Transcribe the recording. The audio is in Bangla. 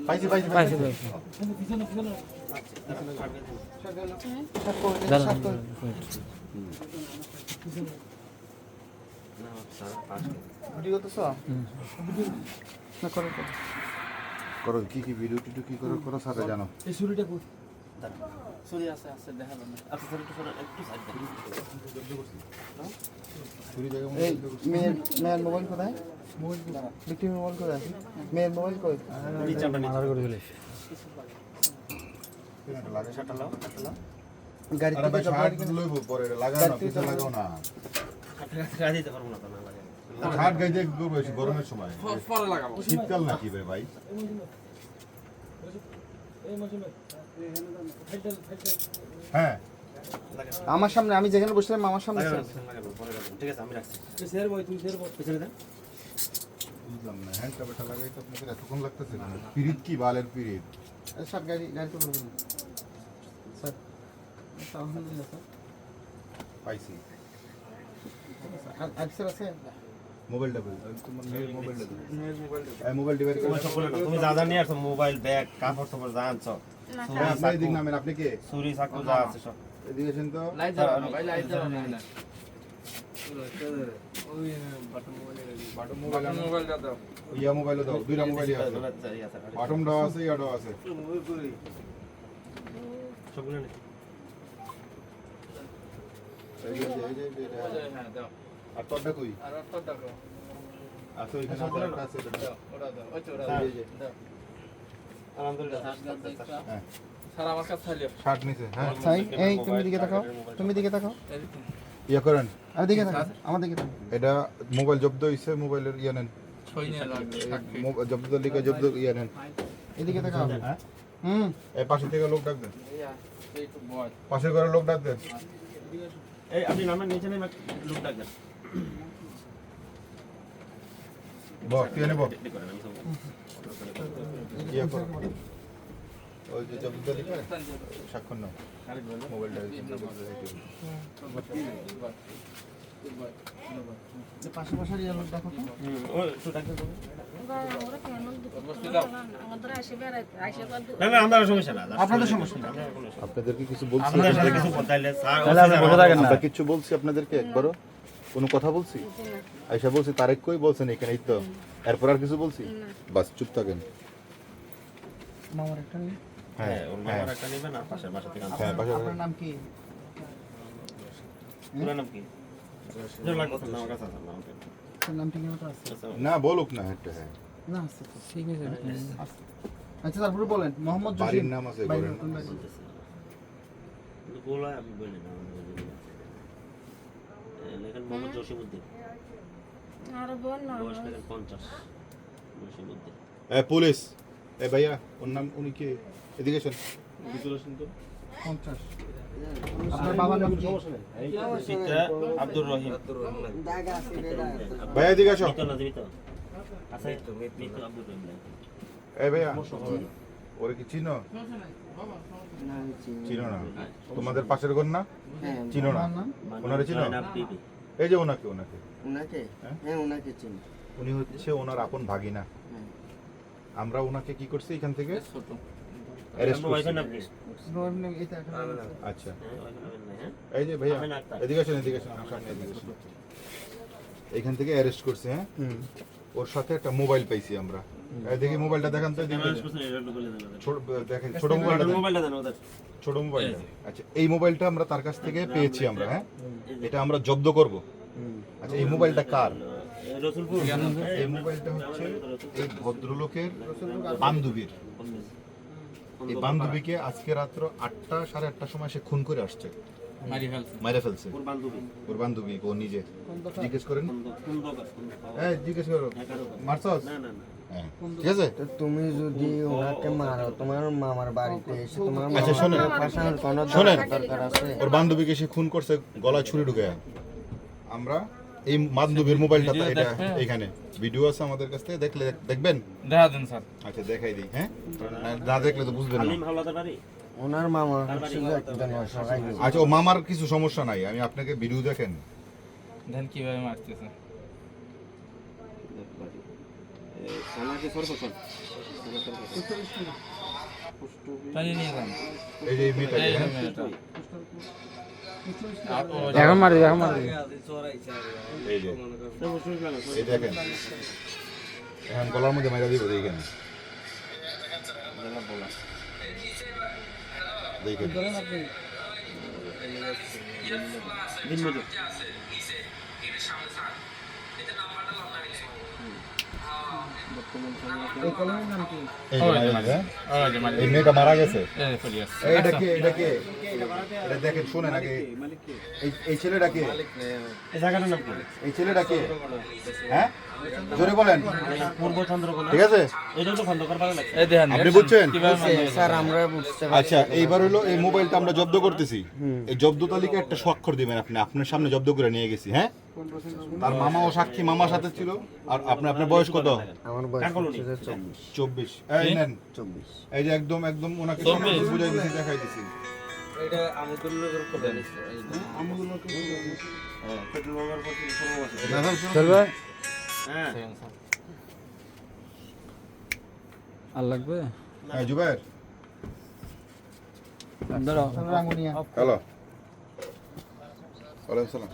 পাইছি ভিডিও তো করো কি ভিডিও টিডিও কি করো সাথে জানো এই ছুরিটা কই ছুরি আছে দেখাবো না আচ্ছা স্যার একটু সাইড দেন ছুরি জায়গা এই মেয়ের মোবাইল কোথায়? মোবাইল বিক্রির মোবাইল কোথায়? মেয়ের মোবাইল কই? নিচেটা নিচে করে ফেলে লাগে শাটা লাও গাড়ি আরে ভাই থেকে শার্ট লইব পরে লাগাও না পিছে লাগাও না শাটা দিতে পারবো না তো না লাগে শার্ট গাইতে বেশি গরমের সময় পরে লাগাবো শীতকাল নাকি ভাই হ্যাঁ আমার সামনে আমি যেখানে বসছিলাম আমার সামনে লাগাবো পরে লাগাবো ঠিক আছে আমি রাখছি স্যার বই তুই স্যার বই পিছনে দেন বুঝলাম না হ্যান্ড টাপটা লাগাই তো আপনাদের এতক্ষণ লাগতেছে পিরিত কি বালের পিরিত স্যার গাড়ি তো করবেন স্যার আলহামদুলিল্লাহ স্যার পাইছি আর স্যার আছে মোবাইলটা বল তোমার মেয়ের মোবাইলটা দাও মেয়ের মোবাইল এই মোবাইল ডিভাইস তোমার সব বলে না তুমি যা যা নিয়ে আসছো মোবাইল ব্যাগ কাপড় সব যা আনছো আপনি দিক নামেন আপনি কে ছুরি চাকু যা আছে সব এদিকে আসেন তো লাইট দাও ভাই লাইট দাও না ওই বাটন মোবাইলটা দাও ইয়া মোবাইলও দাও দুইটা মোবাইলই আছে বাটনটাও আছে ইয়াটাও আছে সবগুলো নেই এই যে এটা। হ্যাঁ দাও আর তোরটা কই আর একটা দাও আছে ওইখানে একটা আছে এটা দাও। ওটা দাও ওই তো ওটা এই যে দাও আলহামদুলিল্লাহ হ্যাঁ স্যার আমার কাছে চাইলে শার্ট নিচে হ্যাঁ সাই এই তুমি দিকে তাকাও তুমি দিকে তাকাও ইয়া করেন আর দিকে তাকাও আমার দিকে তাকাও এটা মোবাইল জব্দ হইছে মোবাইলের ইয়া নেন ছয় নিয়ে লাগবে জব্দ লিখে জব্দ ইয়া নেন এদিকে তাকাও হ্যাঁ হুম এই পাশে থেকে লোক ডাক দেন এই তো বয় পাশের ঘরে লোক ডাক দেন এই আপনি নামের নিচে নেই লোক ডাকবেন বস তুই এনে বস রেডি করেন আমি সব ইয়া কর ওই যে জব্দ লিখে সাক্ষর নাও মোবাইলটা পাশে পাশে লোক দেখো তো ও একটু ডাকবেন না না আমরা সমস্যা না আপনাদের সমস্যা না আপনাদেরকে কিছু বলছি আপনাদের কিছু বলতাইলে স্যার তাহলে আপনি বসে থাকেন না আমরা কিছু বলছি আপনাদেরকে একবারও কোনো কথা বলছি আয়শা বলছি তারেক কই বলছেন এখানেই তো এরপর আর কিছু বলছি বাস চুপ থাকেন মামার একটা নিন হ্যাঁ ওর মামার একটা নেবেন আর পাশের বাসা থেকে হ্যাঁ পাশে আপনার নাম কি পুরো নাম কি যে লাগবে না আমার কাছে আছে নাম আপনার নামটা কি ওটা আছে না বলুক না একটা হ্যাঁ না আছে তো ঠিক আছে আচ্ছা তারপরে বলেন মোহাম্মদ বাড়ির জসিম নাম আছে বাড়ি বলেন নতুন বাড়ি। গোলা আমি বলি না লেখেন মোহাম্মদ জসিমউদ্দিন আর বল না বয়স লেখেন 50 জসিমউদ্দিন এ পুলিশ এ ভাইয়া ওর নাম উনি কে এদিকে শুন রিজুলেশন তো 50 আপনার বাবার নাম কি পিতা আব্দুর রহিম ভাইয়া এদিকে আসো তো না দিবি তো আছে তো মৃত্যু আব্দুর রহিম এ ভাইয়া ওরে কি চিনো চিনো না তোমাদের পাশের ঘর না চিনো না ওনারে চিনো এই যে ওনাকে উনাকে হ্যাঁ উনাকে চিনি উনি হচ্ছে ওনার আপন ভাগিনা আমরা ওনাকে কি করছি এখান থেকে ছোট অ্যারেস্ট করছি ওয়াইফের নাম কি এটা এখন আচ্ছা ওয়াইফের নাম নাই হ্যাঁ এই যে ভাইয়া আমিন আক্তার। এদিকে আসেন আমার সামনে এদিকে আসেন। এখান থেকে অ্যারেস্ট করছে হ্যাঁ ওর সাথে একটা মোবাইল পাইছি আমরা এই দেখি মোবাইলটা দেখান তো এদিকে ক্যামেরা করছেন এটা বলে দেন ছোট দেখেন ছোট মোবাইলটা দেন। মোবাইলটা দেন ওদের ছোট মোবাইলটা আচ্ছা এই মোবাইলটা আমরা তার কাছ থেকে পেয়েছি আমরা হ্যাঁ এটা আমরা জব্দ করব আচ্ছা এই মোবাইলটা কার রসুলপুর এই মোবাইলটা হচ্ছে এই ভদ্রলোকের বান্ধবীর এই বান্ধবীকে আজকে রাত্র 8টা 8:30টার সময় সে খুন করে আসছে মাইরে ফেলছে ওর বান্ধবী ওর বান্ধবী ও নিজে জিজ্ঞেস করেন কোন দোকান এই জিজ্ঞেস করো মারছস না না না হ্যাঁ ঠিক আছে তো তুমি যদি ওনাকে মারো তোমার মামার বাড়িতে এসে তোমার আচ্ছা, শোনেন। পাশার কোনো শোনেন। দরকার আছে ওর বান্ধবীকে সে খুন করছে গলায় ছুরি ঢুকে আমরা এই বান্ধবীর মোবাইলটা এটা এখানে ভিডিও আছে আমাদের কাছ থেকে দেখলে দেখবেন দেখা দেন স্যার আচ্ছা দেখাই দিই হ্যাঁ না দেখলে তো বুঝবেন না আলিম হাওলাদার বাড়ি ওনার মামা হচ্ছে যে একজন অসহায় লোক। আচ্ছা ও মামার কিছু সমস্যা নাই আমি আপনাকে ভিডিও দেখেন দেন কিভাবে মারতেছে সানাকে সরপছন টানি নিয়ে যান এই যে এই মেয়েটা এই হ্যাঁ? মেয়েটা এখন মারি এখন মারি এই যে এই দেখেন এখন গলার মধ্যে মাইরা দিব দেখেন দেখেন দিনমজুর এই কলমের নাম কি? এই যে মাইরা দিছে, হ্যাঁ? ওই যে মারি এই মেয়েটা মারা গেছে এই ফলিয়াস এইটা কে এটা দেখেন শুনেন আগে এই ছেলেটা কে এই জায়গাটার নাম কি? এই ছেলেটা কে হ্যাঁ জোরে বলেন পূর্ব চন্দ্রকোনা ঠিক আছে এটা তো খন্দকার পাড়া লাগছে এই দেখেন আপনি বুঝছেন? কিভাবে মারলো? স্যার আমরা বুঝতে আচ্ছা এইবার হলো এই মোবাইলটা আমরা জব্দ করতেছি এই জব্দ তালিকা একটা স্বাক্ষর দিবেন আপনি আপনার সামনে জব্দ করে নিয়ে গেছি হ্যাঁ তার মামা ও সাক্ষী মামার সাথে ছিল আর আপনার বয়স কত আমার বয়স কাকলুনি। হচ্ছে 24 24 এই নেন 24 এই যে একদম একদম ওনাকে 24 বুঝাই দিছি দেখাই দিছি এটা আমুদুল্লাহর উপর করে দিচ্ছে এই যে। পেট্রোল পাম্পের পর থেকে কোনো আছে চল ভাই হ্যাঁ দেখেন স্যার। আর লাগবে হ্যাঁ জুবাইর দাঁড়াও রাঙ্গুনিয়া হ্যালো ওয়ালাইকুম সালাম